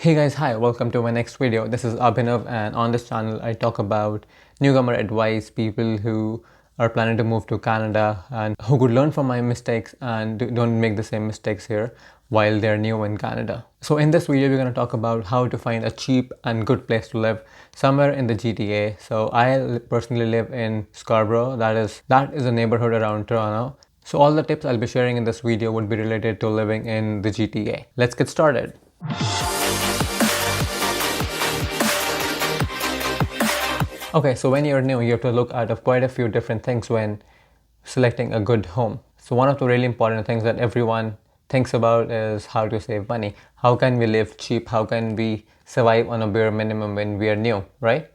Hey guys, hi, welcome to my next video. This is Abhinav, and on this channel I talk about newcomer advice, people who are planning to move to Canada and who could learn from my mistakes and don't make the same mistakes here while they're new in Canada. So in this video we're going to talk about how to find a cheap and good place to live somewhere in the GTA. So I personally live in Scarborough, that is a neighborhood around Toronto. So all the tips I'll be sharing in this video would be related to living in the GTA. Let's get started. Okay, so when you're new, you have to look at quite a few different things when selecting a good home. So one of the really important things that everyone thinks about is how to save money. How can we live cheap? How can we survive on a bare minimum when we are new, right?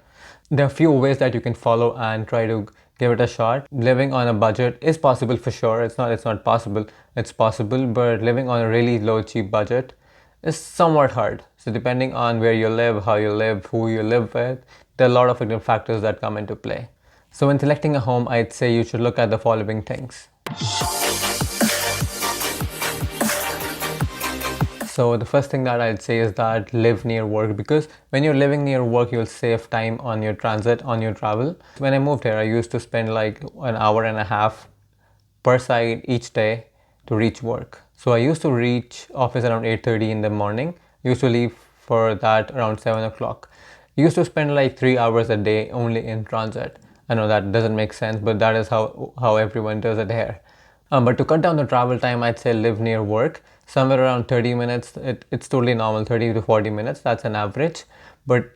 There are a few ways that you can follow and try to give it a shot. Living on a budget is possible for sure. It's not possible. It's possible, but living on a really low cheap budget is somewhat hard. So depending on where you live, how you live, who you live with, there are a lot of different factors that come into play. So when selecting a home, I'd say you should look at the following things. So the first thing that I'd say is that live near work, because when you're living near work, you'll save time on your transit, on your travel. When I moved here, I used to spend like an hour and a half per side each day to reach work. So I used to reach office around 8:30 in the morning. Used to leave for that around 7 o'clock. Used to spend like 3 hours a day only in transit. I know that doesn't make sense, but that is how everyone does it here. But to cut down the travel time, I'd say live near work. Somewhere around 30 minutes, it's totally normal, 30 to 40 minutes, that's an average. But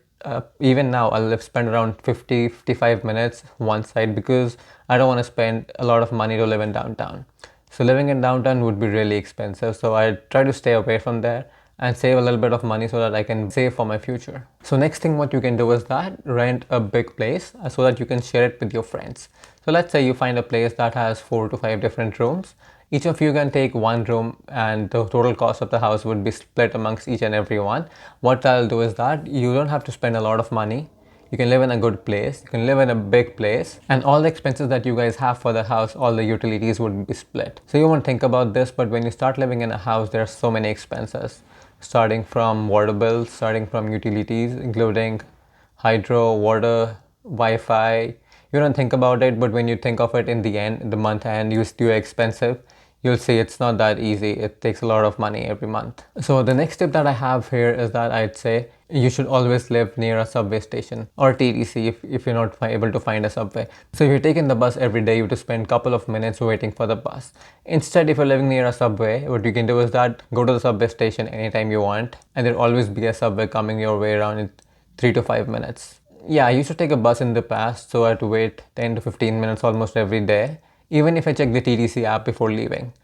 even now, I'll spend around 55 minutes one side because I don't want to spend a lot of money to live in downtown. So living in downtown would be really expensive. So I try to stay away from there and save a little bit of money so that I can save for my future. So next thing what you can do is that rent a big place so that you can share it with your friends. So let's say you find a place that has 4 to 5 different rooms. Each of you can take one room and the total cost of the house would be split amongst each and every one. What I'll do is that you don't have to spend a lot of money. You can live in a good place, you can live in a big place, and all the expenses that you guys have for the house, all the utilities would be split. So you won't think about this, but when you start living in a house, there are so many expenses. Starting from water bills, starting from utilities, including hydro, water, Wi-Fi. You don't think about it, but when you think of it in the end, the month end, you're expensive, you'll see it's not that easy. It takes a lot of money every month. So the next tip that I have here is that I'd say you should always live near a subway station or TTC if you're not able to find a subway. So if you're taking the bus every day, you have to spend a couple of minutes waiting for the bus. Instead, if you're living near a subway, what you can do is that go to the subway station anytime you want, and there'll always be a subway coming your way around in 3 to 5 minutes. Yeah, I used to take a bus in the past, so I had to wait 10 to 15 minutes almost every day, even if I check the TTC app before leaving.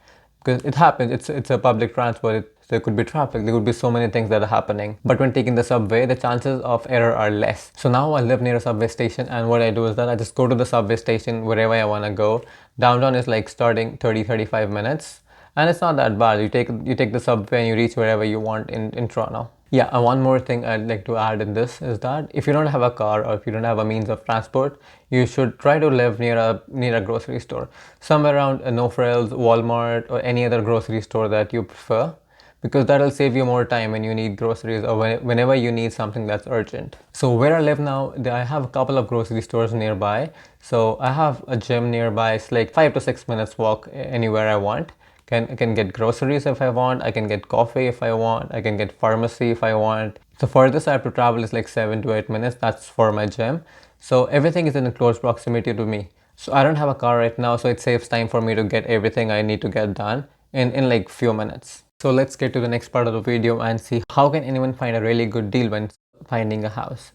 Because it happens, it's a public transport, there could be traffic, there could be so many things that are happening. But when taking the subway, the chances of error are less. So now I live near a subway station, and what I do is that I just go to the subway station wherever I want to go. Downtown is like starting 30-35 minutes, and it's not that bad. You take the subway and you reach wherever you want in Toronto. Yeah, and one more thing I'd like to add in this is that if you don't have a car or if you don't have a means of transport, you should try to live near a grocery store, somewhere around a No Frills, Walmart, or any other grocery store that you prefer, because that'll save you more time when you need groceries or whenever you need something that's urgent. So where I live now, I have a couple of grocery stores nearby. So I have a gym nearby. It's like 5 to 6 minutes walk anywhere I want. I can get groceries if I want, I can get coffee if I want, I can get pharmacy if I want. So for this I have to travel is like 7 to 8 minutes, that's for my gym. So everything is in a close proximity to me. So I don't have a car right now, so it saves time for me to get everything I need to get done in like few minutes. So let's get to the next part of the video and see how can anyone find a really good deal when finding a house.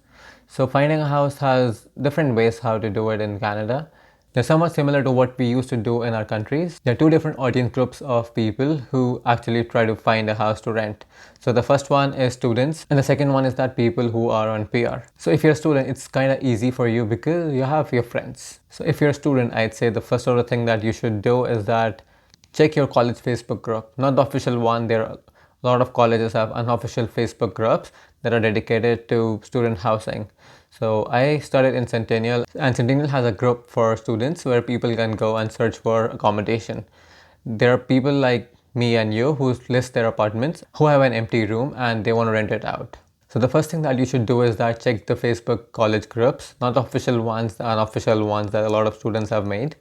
So finding a house has different ways how to do it in Canada. They're somewhat similar to what we used to do in our countries. There are two different audience groups of people who actually try to find a house to rent. So the first one is students, and the second one is that people who are on PR. So if you're a student, it's kind of easy for you because you have your friends. So if you're a student, I'd say the first sort of thing that you should do is that check your college Facebook group, not the official one. There are a lot of colleges have unofficial Facebook groups that are dedicated to student housing. So I studied in Centennial, and Centennial has a group for students where people can go and search for accommodation. There are people like me and you, who list their apartments, who have an empty room and they want to rent it out. So the first thing that you should do is that check the Facebook college groups, not official ones, the unofficial ones that a lot of students have made.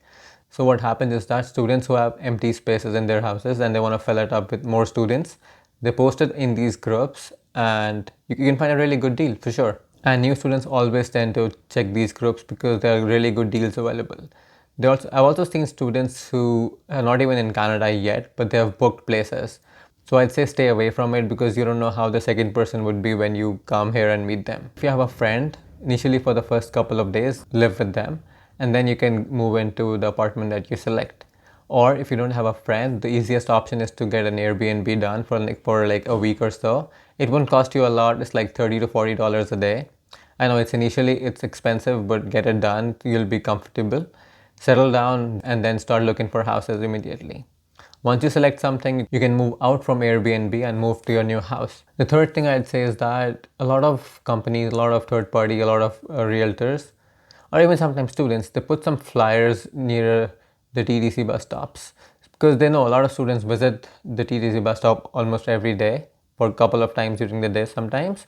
So what happens is that students who have empty spaces in their houses and they want to fill it up with more students, they post it in these groups and you can find a really good deal for sure. And new students always tend to check these groups because there are really good deals available. I've also seen students who are not even in Canada yet, but they have booked places. So I'd say stay away from it because you don't know how the second person would be when you come here and meet them. If you have a friend, initially for the first couple of days, live with them and then you can move into the apartment that you select. Or if you don't have a friend, the easiest option is to get an Airbnb done for like a week or so. It won't cost you a lot. It's like $30 to $40 a day. I know it's expensive, but get it done. You'll be comfortable. Settle down and then start looking for houses immediately. Once you select something, you can move out from Airbnb and move to your new house. The third thing I'd say is that a lot of companies, a lot of third party, a lot of realtors, or even sometimes students, they put some flyers near the TTC bus stops because they know a lot of students visit the TTC bus stop almost every day for a couple of times during the day sometimes.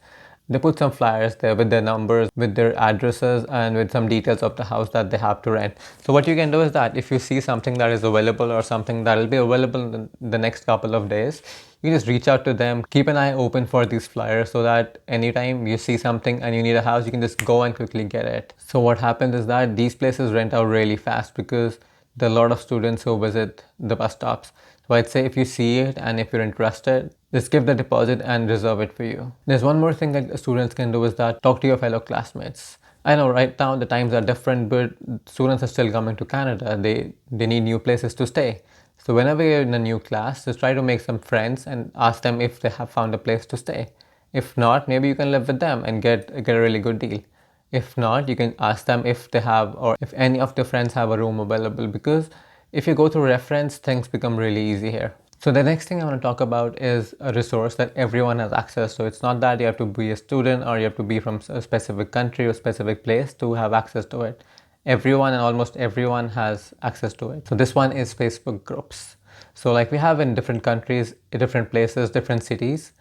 They put some flyers there with their numbers, with their addresses, and with some details of the house that they have to rent. So what you can do is that if you see something that is available or something that will be available in the next couple of days, you just reach out to them. Keep an eye open for these flyers so that anytime you see something and you need a house, you can just go and quickly get it. So what happens is that these places rent out really fast because there are a lot of students who visit the bus stops. So I'd say if you see it and if you're interested, just give the deposit and reserve it for you. There's one more thing that students can do is that talk to your fellow classmates. I know right now the times are different, but students are still coming to Canada. They need new places to stay. So whenever you're in a new class, just try to make some friends and ask them if they have found a place to stay. If not, maybe you can live with them and get a really good deal. If not, you can ask them if they have or if any of their friends have a room available because if you go through reference, things become really easy here. So the next thing I want to talk about is a resource that everyone has access to. It's not that you have to be a student or you have to be from a specific country or specific place to have access to it. Everyone and almost everyone has access to it. So this one is Facebook groups. So like we have in different countries, different places, different cities,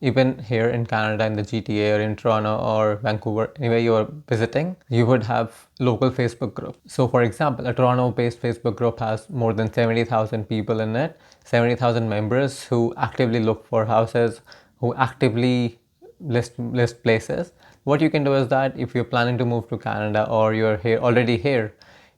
even here in Canada, in the GTA or in Toronto or Vancouver, anywhere you are visiting, you would have local Facebook group. So for example, a Toronto-based Facebook group has more than 70,000 people in it, 70,000 members who actively look for houses, who actively list places. What you can do is that if you're planning to move to Canada or you're already here,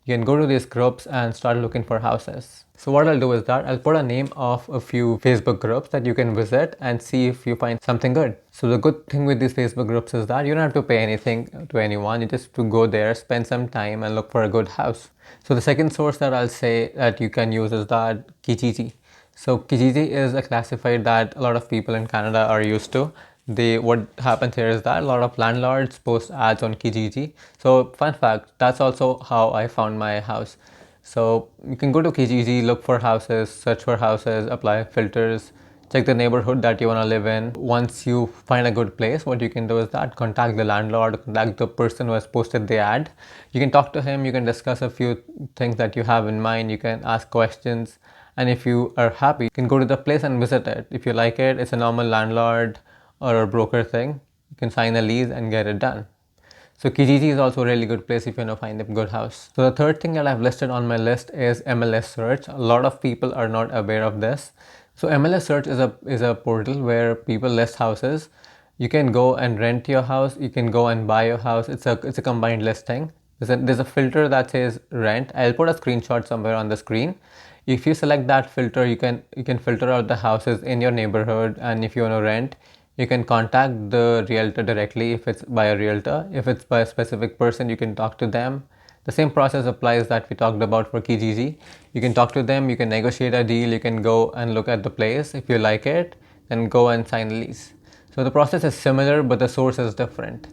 you can go to these groups and start looking for houses. So what I'll do is that I'll put a name of a few Facebook groups that you can visit and see if you find something good. So the good thing with these Facebook groups is that you don't have to pay anything to anyone. You just have to go there, spend some time and look for a good house. So the second source that I'll say that you can use is that Kijiji. So Kijiji is a classified that a lot of people in Canada are used to. What happens here is that a lot of landlords post ads on Kijiji. So fun fact, that's also how I found my house. So you can go to Kijiji, look for houses, search for houses, apply filters, check the neighborhood that you want to live in. Once you find a good place, what you can do is that contact the landlord, contact the person who has posted the ad. You can talk to him, you can discuss a few things that you have in mind, you can ask questions, and if you are happy, you can go to the place and visit it. If you like it, it's a normal landlord or a broker thing. You can sign a lease and get it done. So Kijiji is also a really good place if you want to find a good house. So the third thing that I've listed on my list is MLS search. A lot of people are not aware of this. So MLS search is a portal where people list houses. You can go and rent your house. You can go and buy your house. It's a combined listing. There's a filter that says rent. I'll put a screenshot somewhere on the screen. If you select that filter, you can filter out the houses in your neighborhood, and if you want to rent, you can contact the realtor directly if it's by a realtor. If it's by a specific person, you can talk to them. The same process applies that we talked about for Kijiji. You can talk to them, you can negotiate a deal, you can go and look at the place. If you like it, then go and sign a lease. So the process is similar, but the source is different.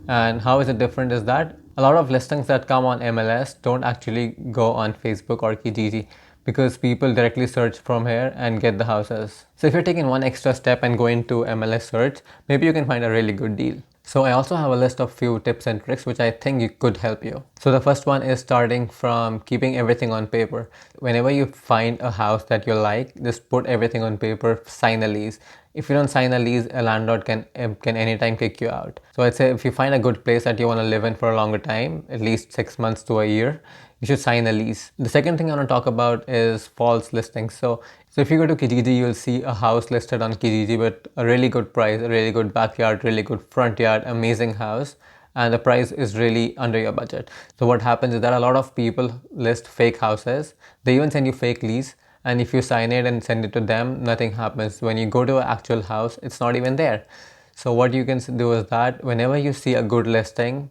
And how is it different is that a lot of listings that come on MLS don't actually go on Facebook or Kijiji because people directly search from here and get the houses. So if you're taking one extra step and go into MLS search, maybe you can find a really good deal. So I also have a list of few tips and tricks which I think you could help you. So the first one is starting from keeping everything on paper. Whenever you find a house that you like, just put everything on paper, sign a lease. If you don't sign a lease, a landlord can anytime kick you out. So I'd say if you find a good place that you want to live in for a longer time, at least 6 months to a year, you should sign a lease. The second thing I want to talk about is false listings. So if you go to Kijiji, you'll see a house listed on Kijiji with a really good price, a really good backyard, really good front yard, amazing house, and the price is really under your budget. So what happens is that a lot of people list fake houses. They even send you fake lease, and if you sign it and send it to them, nothing happens. When you go to an actual house, it's not even there. So what you can do is that whenever you see a good listing,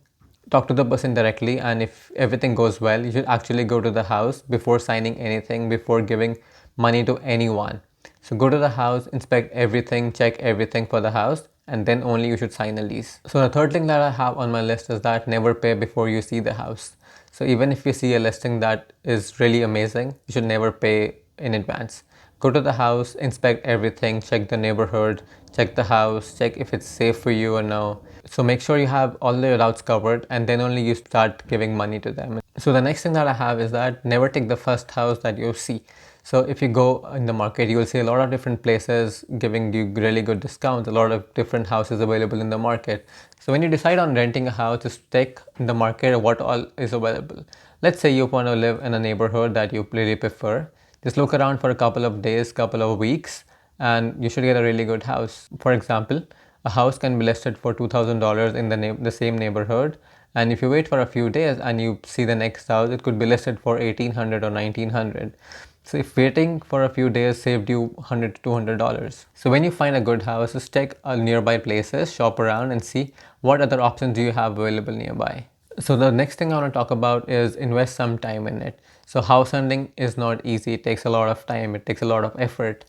talk to the person directly, and if everything goes well, you should actually go to the house before signing anything, before giving money to anyone. So go to the house, inspect everything, check everything for the house, and then only you should sign a lease. So the third thing that I have on my list is that never pay before you see the house. So even if you see a listing that is really amazing, you should never pay in advance. Go to the house, inspect everything, check the neighborhood, check the house, check if it's safe for you or no. So make sure you have all the routes covered, and then only you start giving money to them. So the next thing that I have is that never take the first house that you see. So if you go in the market, you will see a lot of different places giving you really good discounts, a lot of different houses available in the market. So when you decide on renting a house, just check in the market what all is available. Let's say you want to live in a neighborhood that you really prefer. Just look around for a couple of days, couple of weeks, and you should get a really good house. For example, a house can be listed for $2,000 in the same neighborhood, and if you wait for a few days and you see the next house, it could be listed for 1800 or 1900. So if waiting for a few days saved you $100 to $200. So when you find a good house, just check nearby places, shop around and see what other options do you have available nearby. So the next thing I want to talk about is invest some time in it. So house hunting is not easy. It takes a lot of time. It takes a lot of effort.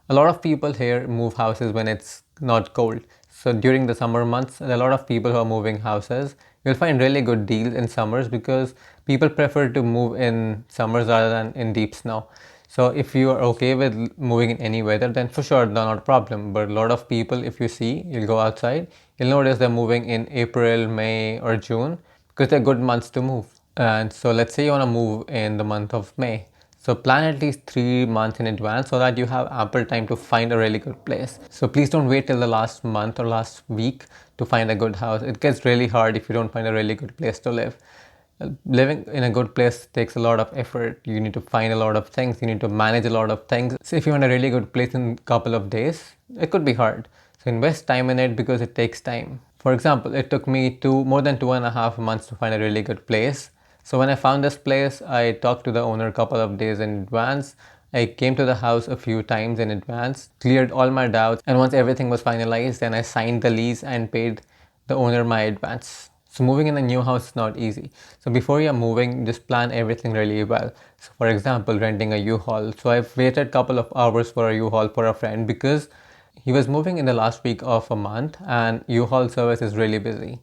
A lot of people here move houses when it's not cold. So during the summer months, a lot of people who are moving houses, you'll find really good deals in summers because people prefer to move in summers rather than in deep snow. So if you are okay with moving in any weather, then for sure, not a problem. But a lot of people, if you see, you'll go outside, you'll notice they're moving in April, May, or June because they're good months to move. And so let's say you want to move in the month of May. So plan at least 3 months in advance so that you have ample time to find a really good place. So please don't wait till the last month or last week to find a good house. It gets really hard if you don't find a really good place to live. Living in a good place takes a lot of effort. You need to find a lot of things. You need to manage a lot of things. So if you want a really good place in a couple of days, it could be hard. So invest time in it because it takes time. For example, it took me more than 2.5 months to find a really good place. So when I found this place, I talked to the owner a couple of days in advance. I came to the house a few times in advance, cleared all my doubts, and once everything was finalized, then I signed the lease and paid the owner my advance. So moving in a new house is not easy. So before you're moving, just plan everything really well. So for example, renting a U-Haul. So I've waited a couple of hours for a U-Haul for a friend because he was moving in the last week of a month and U-Haul service is really busy.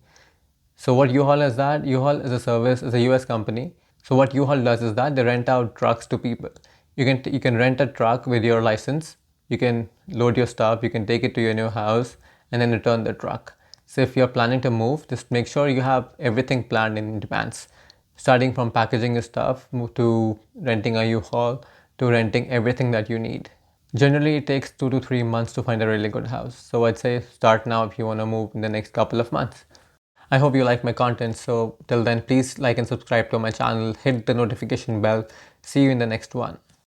So what U-Haul is that? U-Haul is a service, is a US company. So what U-Haul does is that they rent out trucks to people. You can rent a truck with your license. You can load your stuff. You can take it to your new house and then return the truck. So if you're planning to move, just make sure you have everything planned in advance. Starting from packaging your stuff to renting a U-Haul to renting everything that you need. Generally, it takes 2 to 3 months to find a really good house. So I'd say start now if you want to move in the next couple of months. I hope you like my content. So till then, please like and subscribe to my channel, hit the notification bell. See you in the next one.